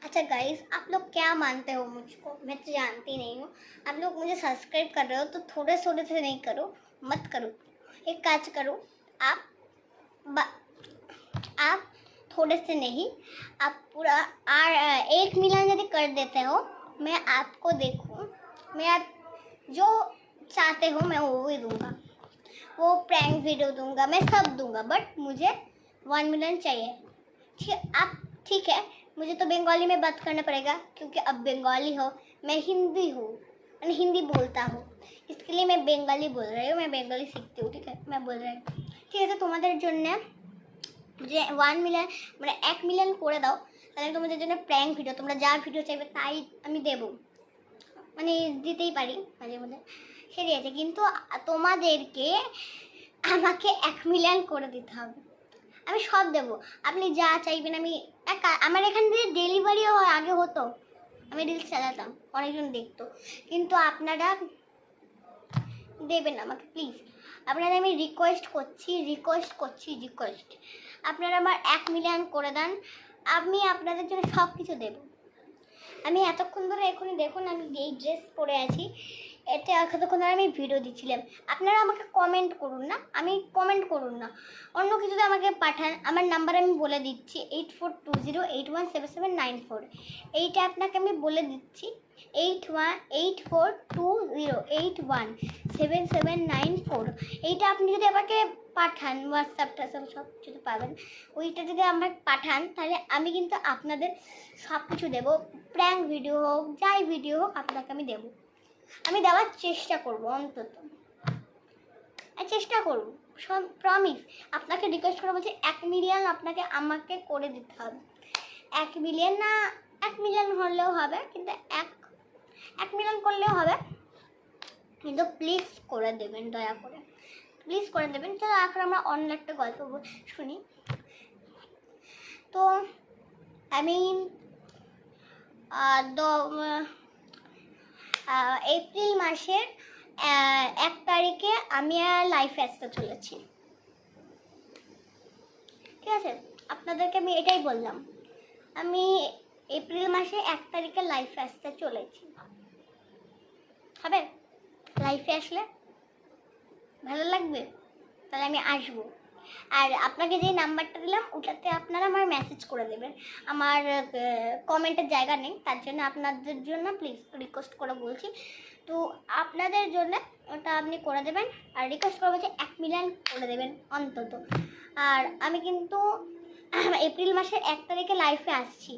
अच्छा गाइस, आप लोग क्या मानते हो मुझको? मैं तो जानती नहीं हूँ। आप लोग मुझे सब्सक्राइब कर रहे हो तो थोड़े थोड़े से नहीं करो, मत करो। एक काज करो, आप आप थोड़े से नहीं, आप पूरा 1 मिलियन यदि कर देते हो, मैं आपको देखूँ, मैं आप जो चाहते हो मैं वो भी दूंगा, वो प्रैंक वीडियो दूंगा, मैं सब दूंगा, बट मुझे 1 मिलियन चाहिए। ठीक है, मुझे तो बंगाली में बात करना पड़ेगा क्योंकि अब बंगाली हो, मैं हिंदी हूँ, मैं हिंदी बोलता हूँ, इसके लिए मैं बंगाली बोल रही हूँ, मैं बंगाली सीखती हूँ। ठीक है, मैं बोल रही हूँ। ঠিক আছে, তোমাদের জন্য যে 1 মিলিয়ন মানে 1 মিলিয়ন করে দাও, তাহলে তোমাদের জন্য প্র্যাঙ্ক ভিডিও, তোমরা যা ভিডিও চাইবে তাই আমি দেবো, মানে দিতেই পারি মাঝে মধ্যে, সেটাই আছে। কিন্তু তোমাদেরকে আমাকে 1 মিলিয়ন করে দিতে হবে, আমি সব দেবো, আপনি যা চাইবেন। আমার এখান থেকে ডেলিভারিও হয়, আগে হতো, আমি রিলস চালাতাম, অনেকজন দেখতো, কিন্তু আপনারা দেবেন আমাকে প্লিজ। আপনারা আমি রিকোয়েস্ট করছি, আপনারা আমার 1 মিলিয়ন করে দেন, আমি আপনাদের জন্য সব কিছু দেবো। আমি এতক্ষণ ধরে এখনই দেখুন, আমি এই ড্রেস পরে আছি, এটা এতক্ষণ ধরে আমি ভিডিও দিচ্ছিলাম। আপনারা আমাকে কমেন্ট করুন না, অন্য কিছুতে আমাকে পাঠান। আমার নাম্বার আমি বলে দিচ্ছি 8420817794, এইটা আপনাকে আমি বলে দিচ্ছি 818420817794। এইটা আপনি যদি আমাকে পাঠান, হোয়াটসঅ্যাপটা সব কিছু পাবেন, ওইটা যদি আমাকে পাঠান, তাহলে আমি কিন্তু আপনাদের সব কিছু দেবো, প্র্যাঙ্ক ভিডিও হোক, যাই ভিডিও হোক, আপনাকে আমি দেবো, আমি দেওয়ার চেষ্টা করবো, অন্তত চেষ্টা করবো, প্রমিস। আপনাকে রিকোয়েস্ট করে বলছি 1 মিলিয়ন আপনাকে আমাকে করে দিতে হবে। 1 মিলিয়ন না, 1 মিলিয়ন হলেও হবে, কিন্তু 1 মিলিয়ন করলেও হবে, কিন্তু প্লিজ করে দেবেন, দয়া করে প্লিজ করে দেবেন। চলো এখন আমরা অন্য একটা গল্প শুনি। তো আমি এপ্রিল মাসের 1 তারিখে আমি লাইফে আসতে চলেছি। ঠিক আছে, আপনাদেরকে আমি এটাই বললাম, আমি এপ্রিল মাসে 1 তারিখে লাইফে আসতে চলেছি। হবে? লাইফে আসলে ভালো লাগবে, তাহলে আমি আসবো। আর আপনাকে যে নাম্বারটা দিলাম ওটাতে আপনারা আমার মেসেজ করে দেবেন, আমার কমেন্টের জায়গা নেই, তার জন্য আপনাদের জন্য প্লিজ রিকোয়েস্ট করে বলছি। তো আপনাদের জন্য ওটা আপনি করে দেবেন, আর রিকোয়েস্ট করে বলছি 1 মিলিয়ন করে দেবেন অন্তত। আর আমি কিন্তু এপ্রিল মাসের 1 তারিখে লাইফে আসছি।